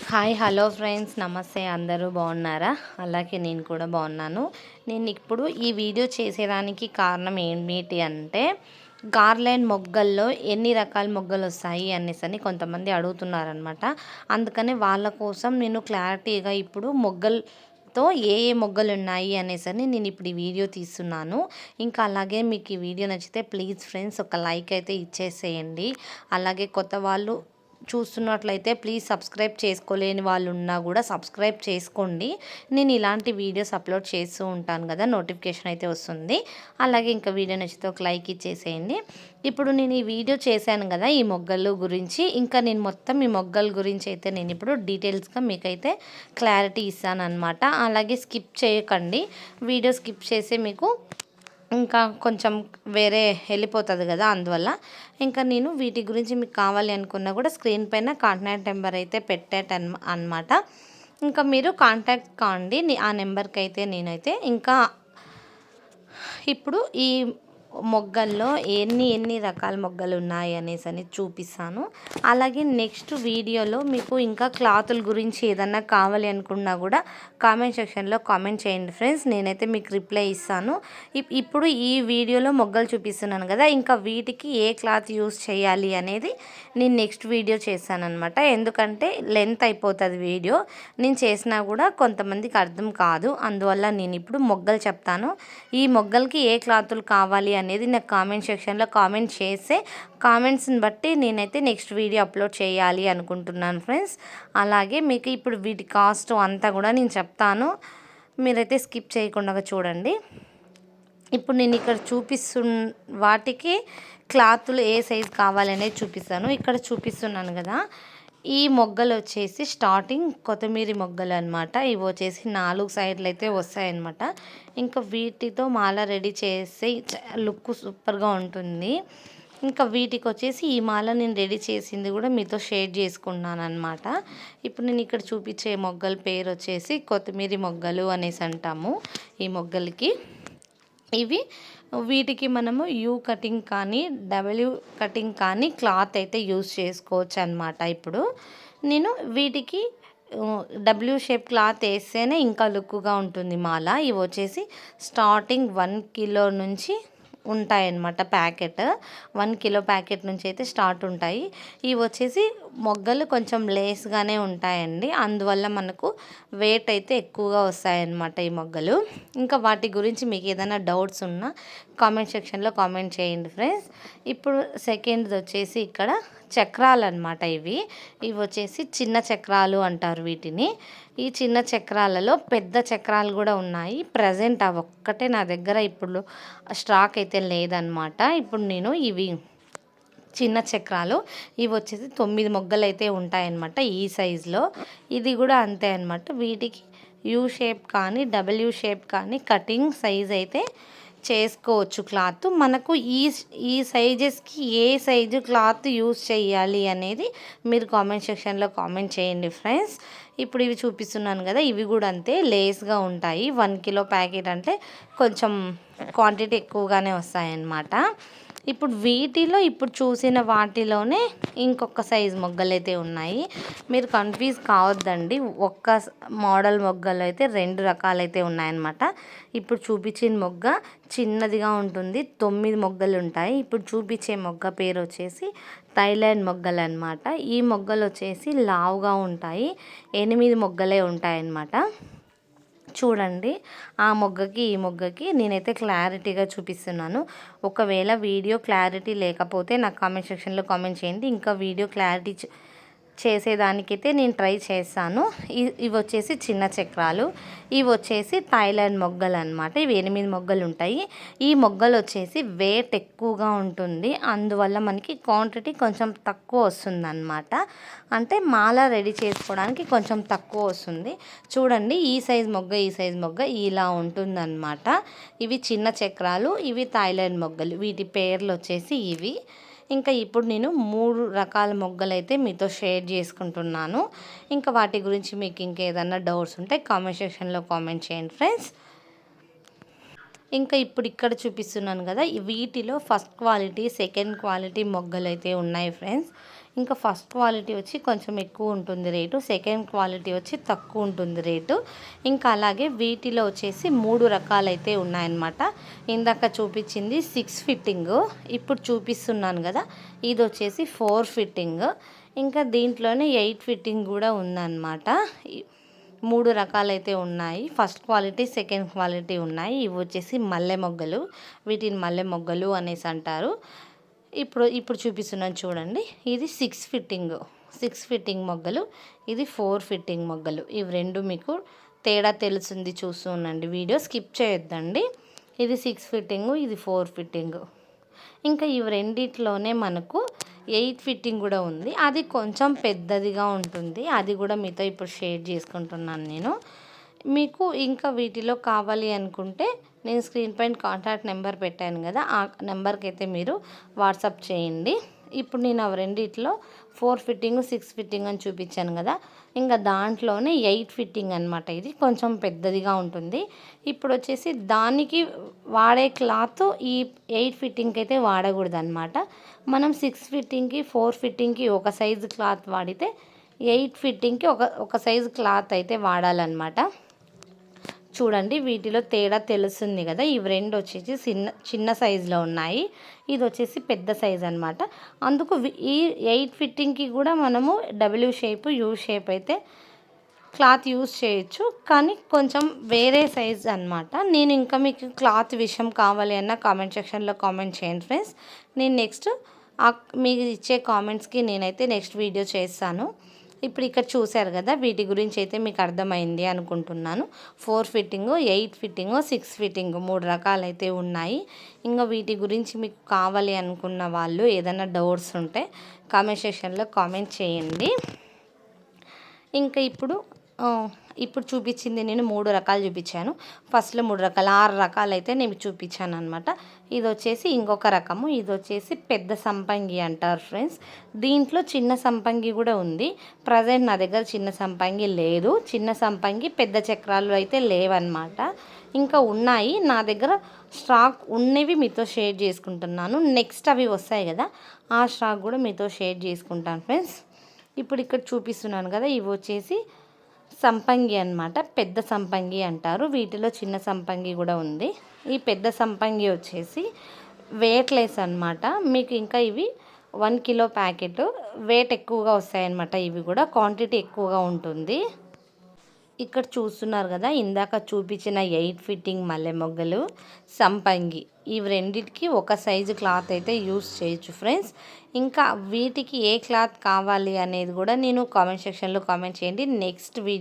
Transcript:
Hi hello friends, నమస్తే. అందరూ బాగున్నారా? అలాగే నేను కూడా బాగున్నాను. నేను ఇప్పుడు ఈ వీడియో చేసేదానికి కారణం ఏమిటి అంటే, గార్లెండ్ మొగ్గల్లో ఎన్ని రకాల మొగ్గలు వస్తాయి అనేసి కొంతమంది అడుగుతున్నారనమాట. అందుకని వాళ్ళ కోసం నేను క్లారిటీగా ఇప్పుడు మొగ్గలతో ఏ ఏ మొగ్గలు ఉన్నాయి అనేసి నేను ఇప్పుడు ఈ వీడియో తీస్తున్నాను. ఇంకా అలాగే మీకు ఈ వీడియో నచ్చితే ప్లీజ్ ఫ్రెండ్స్ ఒక లైక్ అయితే ఇచ్చేసేయండి. అలాగే కొత్త వాళ్ళు చూస్తున్నట్లయితే ప్లీజ్ సబ్స్క్రైబ్ చేసుకోలేని వాళ్ళు ఉన్నా కూడా సబ్స్క్రైబ్ చేసుకోండి. నేను ఇలాంటి వీడియోస్ అప్లోడ్ చేస్తూ ఉంటాను కదా, నోటిఫికేషన్ అయితే వస్తుంది. అలాగే ఇంకా వీడియో నచ్చితే ఒక లైక్ ఇచ్చేసేయండి. ఇప్పుడు నేను ఈ వీడియో చేశాను కదా ఈ మొగ్గలు గురించి, ఇంకా నేను మొత్తం ఈ మొగ్గల గురించి అయితే నేను ఇప్పుడు డీటెయిల్స్గా మీకైతే క్లారిటీ ఇస్తాను అనమాట. అలాగే స్కిప్ చేయకండి, వీడియో స్కిప్ చేస్తే మీకు ఇంకా కొంచెం వేరే వెళ్ళిపోతుంది కదా, అందువల్ల ఇంకా నేను వీటి గురించి మీకు కావాలి అనుకున్నా కూడా స్క్రీన్ పైన కాంటాక్ట్ నెంబర్ అయితే అనమాట. ఇంకా మీరు కాంటాక్ట్ కాండి ఆ నెంబర్కి అయితే. నేనైతే ఇంకా ఇప్పుడు ఈ మొగ్గల్లో ఎన్ని రకాల మొగ్గలు ఉన్నాయి అనేసి చూపిస్తాను. అలాగే నెక్స్ట్ వీడియోలో మీకు ఇంకా క్లాతుల గురించి ఏదన్నా కావాలి అనుకున్నా కూడా కామెంట్ సెక్షన్లో కామెంట్ చేయండి ఫ్రెండ్స్, నేనైతే మీకు రిప్లై ఇస్తాను. ఇప్పుడు ఈ వీడియోలో మొగ్గలు చూపిస్తున్నాను కదా, ఇంకా వీటికి ఏ క్లాత్ యూస్ చేయాలి అనేది నేను నెక్స్ట్ వీడియో చేశానమాట. ఎందుకంటే లెంత్ అయిపోతుంది వీడియో, నేను చేసినా కూడా కొంతమందికి అర్థం కాదు. అందువల్ల నేను ఇప్పుడు మొగ్గలు చెప్తాను. ఈ మొగ్గలకి ఏ క్లాతులు కావాలి అనేది నాకు కామెంట్ సెక్షన్లో కామెంట్ చేస్తే కామెంట్స్ని బట్టి నేనైతే నెక్స్ట్ వీడియో అప్లోడ్ చేయాలి అనుకుంటున్నాను ఫ్రెండ్స్. అలాగే మీకు ఇప్పుడు వీటి కాస్ట్ అంతా కూడా నేను చెప్తాను, మీరైతే స్కిప్ చేయకుండా చూడండి. ఇప్పుడు నేను ఇక్కడ వాటికి క్లాతులు ఏ సైజు కావాలనేది చూపిస్తాను. ఇక్కడ చూపిస్తున్నాను కదా, ఈ మొగ్గలు వచ్చేసి స్టార్టింగ్ కొత్తిమీర మొగ్గలు అనమాట. ఇవి వచ్చేసి 4 సైడ్లు అయితే వస్తాయన్నమాట. ఇంకా వీటితో మాల రెడీ చేస్తే లుక్ సూపర్గా ఉంటుంది. ఇంకా వీటికి వచ్చేసి ఈ మాల నేను రెడీ చేసింది కూడా మీతో షేర్ చేసుకున్నాను అనమాట. ఇప్పుడు నేను ఇక్కడ చూపించే మొగ్గల పేరు వచ్చేసి కొత్తిమీర మొగ్గలు అనేసి అంటాము ఈ మొగ్గలకి. వీటికి మనము యూ కటింగ్ కానీ డబ్ల్యూ కటింగ్ కానీ క్లాత్ అయితే యూస్ చేసుకోవచ్చు అనమాట. ఇప్పుడు నేను వీటికి డబ్ల్యూ షేప్ క్లాత్ వేస్తేనే ఇంకా లుక్గా ఉంటుంది మాల. ఇవి వచ్చేసి స్టార్టింగ్ 1 కిలో నుంచి ఉంటాయన్నమాట. ప్యాకెట్ 1 కిలో ప్యాకెట్ నుంచి అయితే స్టార్ట్ ఉంటాయి. ఇవి వచ్చేసి మొగ్గలు కొంచెం లేస్గానే ఉంటాయండి, అందువల్ల మనకు వెయిట్ అయితే ఎక్కువగా వస్తాయన్నమాట ఈ మొగ్గలు. ఇంకా వాటి గురించి మీకు ఏదైనా డౌట్స్ ఉన్నా కామెంట్ సెక్షన్లో కామెంట్ చేయండి ఫ్రెండ్స్. ఇప్పుడు సెకండ్ది వచ్చేసి ఇక్కడ చక్రాలు అనమాట. ఇవి వచ్చేసి చిన్న చక్రాలు అంటారు వీటిని. ఈ చిన్న చక్రాలలో పెద్ద చక్రాలు కూడా ఉన్నాయి. ప్రజెంట్ అవి ఒక్కటే నా దగ్గర ఇప్పుడు స్టాక్ అయితే లేదనమాట. ఇప్పుడు నేను ఇవి చిన్న చక్రాలు, ఇవి వచ్చేసి 9 మొగ్గలు అయితే ఉంటాయన్నమాట ఈ సైజులో. ఇది కూడా అంతే అనమాట. వీటికి యూ షేప్ కానీ డబ్ల్యూ షేప్ కానీ కటింగ్ సైజ్ అయితే చేసుకోవచ్చు క్లాత్. మనకు ఈ సైజెస్కి ఏ సైజు క్లాత్ యూస్ చేయాలి అనేది మీరు కామెంట్ సెక్షన్లో కామెంట్ చేయండి ఫ్రెండ్స్. ఇప్పుడు ఇవి చూపిస్తున్నాను కదా, ఇవి కూడా అంతే లేస్గా ఉంటాయి. 1 కిలో ప్యాకెట్ అంటే కొంచెం క్వాంటిటీ ఎక్కువగానే వస్తాయన్నమాట. ఇప్పుడు వీటిలో ఇప్పుడు చూసిన వాటిలోనే ఇంకొక సైజు మొగ్గలు అయితే ఉన్నాయి. మీరు కన్ఫ్యూజ్ కావద్దండి, ఒక్క మోడల్ మొగ్గలు అయితే 2 రకాలైతే ఉన్నాయన్నమాట. ఇప్పుడు చూపించిన మొగ్గ చిన్నదిగా ఉంటుంది, 9 మొగ్గలు ఉంటాయి. ఇప్పుడు చూపించే మొగ్గ పేరు వచ్చేసి థాయిలాండ్ మొగ్గలు అనమాట. ఈ మొగ్గలు వచ్చేసి లావుగా ఉంటాయి, 8 మొగ్గలే ఉంటాయన్నమాట. చూడండి, ఆ మొగ్గకి ఈ మొగ్గకి నేనైతే క్లారిటీగా చూపిస్తున్నాను. ఒకవేళ వీడియో క్లారిటీ లేకపోతే నాకు కామెంట్ సెక్షన్లో కామెంట్ చేయండి, ఇంకా వీడియో క్లారిటీ చేసేదానికైతే నేను ట్రై చేస్తాను. ఇవి వచ్చేసి చిన్న చక్రాలు, ఇవి వచ్చేసి థాయిలాండ్ మొగ్గలు అనమాట. ఇవి 8 మొగ్గలు ఉంటాయి. ఈ మొగ్గలు వచ్చేసి వెయిట్ ఎక్కువగా ఉంటుంది, అందువల్ల మనకి క్వాంటిటీ కొంచెం తక్కువ వస్తుంది అనమాట. అంటే మాల రెడీ చేసుకోవడానికి కొంచెం తక్కువ వస్తుంది. చూడండి, ఈ సైజ్ మొగ్గ ఇలా ఉంటుందన్నమాట. ఇవి చిన్న చక్రాలు, ఇవి థాయిలాండ్ మొగ్గలు. వీటి పేర్లు వచ్చేసి ఇవి. ఇంకా ఇప్పుడు నేను 3 రకాల మొగ్గలు అయితే మీతో షేర్ చేసుకుంటున్నాను. ఇంకా వాటి గురించి మీకు ఇంకేదన్నా డౌట్స్ ఉంటే కామెంట్ సెక్షన్లో కామెంట్ చేయండి ఫ్రెండ్స్. ఇంకా ఇప్పుడు ఇక్కడ చూపిస్తున్నాను కదా, వీటిలో ఫస్ట్ క్వాలిటీ సెకండ్ క్వాలిటీ మొగ్గలు అయితే ఉన్నాయి ఫ్రెండ్స్. ఇంకా ఫస్ట్ క్వాలిటీ వచ్చి కొంచెం ఎక్కువ ఉంటుంది రేటు, సెకండ్ క్వాలిటీ వచ్చి తక్కువ ఉంటుంది రేటు. ఇంకా అలాగే వీటిలో వచ్చేసి 3 రకాలైతే ఉన్నాయన్నమాట. ఇందాక చూపించింది 6 ఫిట్టింగ్, ఇప్పుడు చూపిస్తున్నాను కదా ఇది వచ్చేసి 4 ఫిట్టింగ్. ఇంకా దీంట్లోనే 8 ఫిట్టింగ్ కూడా ఉందన్నమాట. 3 రకాలైతే ఉన్నాయి. ఫస్ట్ క్వాలిటీ, సెకండ్ క్వాలిటీ ఉన్నాయి. ఇవి వచ్చేసి మల్లె మొగ్గలు, వీటిని మల్లె మొగ్గలు అనేసి అంటారు. ఇప్పుడు చూపిస్తున్నాను చూడండి, ఇది 6 ఫిట్టింగ్ మొగ్గలు, ఇది 4 ఫిట్టింగ్ మొగ్గలు. ఇవి రెండు మీకు తేడా తెలుస్తుంది, చూస్తూ ఉండండి, వీడియో స్కిప్ చేయొద్దండి. ఇది 6 ఫిట్టింగ్, ఇది 4 ఫిట్టింగ్. ఇంకా ఇవి రెండిట్లోనే మనకు 8 ఫిట్టింగ్ కూడా ఉంది, అది కొంచెం పెద్దదిగా ఉంటుంది. అది కూడా మీతో ఇప్పుడు షేర్ చేసుకుంటున్నాను నేను. మీకు ఇంకా వీటిలో కావాలి అనుకుంటే నేను స్క్రీన్ పైన కాంటాక్ట్ నెంబర్ పెట్టాను కదా, ఆ నెంబర్కి అయితే మీరు వాట్సాప్ చేయండి. ఇప్పుడు నేను అవి రెండిట్లో 4 ఫిట్టింగ్ 6 ఫిట్టింగ్ అని చూపించాను కదా, ఇంకా దాంట్లోనే 8 ఫిట్టింగ్ అనమాట. ఇది కొంచెం పెద్దదిగా ఉంటుంది. ఇప్పుడు వచ్చేసి దానికి వాడే క్లాత్ ఈ 8 ఫిట్టింగ్కి అయితే వాడకూడదు అనమాట. మనం 6 ఫిట్టింగ్కి 4 ఫిట్టింగ్కి ఒక సైజు క్లాత్ వాడితే 8 ఫిట్టింగ్కి ఒక సైజు క్లాత్ అయితే వాడాలన్నమాట. చూడండి, వీటిలో తేడా తెలుస్తుంది కదా. ఇవి రెండు వచ్చేసి చిన్న సైజులో ఉన్నాయి, ఇది వచ్చేసి పెద్ద సైజ్ అనమాట. అందుకు ఈ 8 ఫిట్టింగ్కి కూడా మనము డబ్ల్యూ షేప్, యూ షేప్ అయితే క్లాత్ యూస్ చేయొచ్చు, కానీ కొంచెం వేరే సైజ్ అనమాట. నేను ఇంకా మీకు క్లాత్ విషయం కావాలి అన్న కామెంట్ సెక్షన్లో కామెంట్ చేయండి ఫ్రెండ్స్. నేను నెక్స్ట్ మీకు ఇచ్చే కామెంట్స్కి నేనైతే నెక్స్ట్ వీడియో చేస్తాను. ఇప్పుడు ఇక్కడ చూశారు కదా, వీటి గురించి అయితే మీకు అర్థమైంది అనుకుంటున్నాను. 4 ఫిట్టింగు, 8 ఫిట్టింగు, 6 ఫిట్టింగు 3 రకాలైతే ఉన్నాయి. ఇంకా వీటి గురించి మీకు కావాలి అనుకున్న వాళ్ళు ఏదైనా డౌట్స్ ఉంటే కామెంట్ సెక్షన్లో కామెంట్ చేయండి. ఇంకా ఇప్పుడు చూపించింది నేను 3 రకాలు చూపించాను. ఫస్ట్లో 3 రకాలు, 6 రకాలు అయితే నేను చూపించాను అనమాట. ఇది వచ్చేసి ఇంకొక రకము, ఇది వచ్చేసి పెద్ద సంపంగి అంటారు ఫ్రెండ్స్. దీంట్లో చిన్న సంపంగి కూడా ఉంది. ప్రజెంట్ నా దగ్గర చిన్న సంపంగి లేదు. చిన్న సంపంగి, పెద్ద చక్రాలు అయితే లేవన్నమాట. ఇంకా ఉన్నాయి నా దగ్గర, స్టాక్ ఉన్నవి మీతో షేర్ చేసుకుంటున్నాను. నెక్స్ట్ అవి వస్తాయి కదా, ఆ స్టాక్ కూడా మీతో షేర్ చేసుకుంటాను ఫ్రెండ్స్. ఇప్పుడు ఇక్కడ చూపిస్తున్నాను కదా, ఇవి వచ్చేసి సంపంగి అన్నమాట. పెద్ద సంపంగి అంటారు. వీటిలో చిన్న సంపంగి కూడా ఉంది. ఈ పెద్ద సంపంగి వచ్చేసి వెయిట్లెస్ అన్నమాట. మీకు ఇంకా ఇవి 1 కిలో ప్యాకెట్, వెయిట్ ఎక్కువగా వస్తాయన్నమాట. ఇవి కూడా క్వాంటిటీ ఎక్కువగా ఉంటుంది. ఇక్కడ చూస్తున్నారు కదా, ఇందాక చూపించిన 8 ఫిట్టింగ్ మల్లె మొగ్గలు, సంపంగి, ఇవి రెండింటికి ఒక సైజు క్లాత్ అయితే యూస్ చేయొచ్చు ఫ్రెండ్స్. ఇంకా వీటికి ఏ క్లాత్ కావాలి అనేది కూడా నేను కామెంట్ సెక్షన్లో కామెంట్ చేయండి. Next video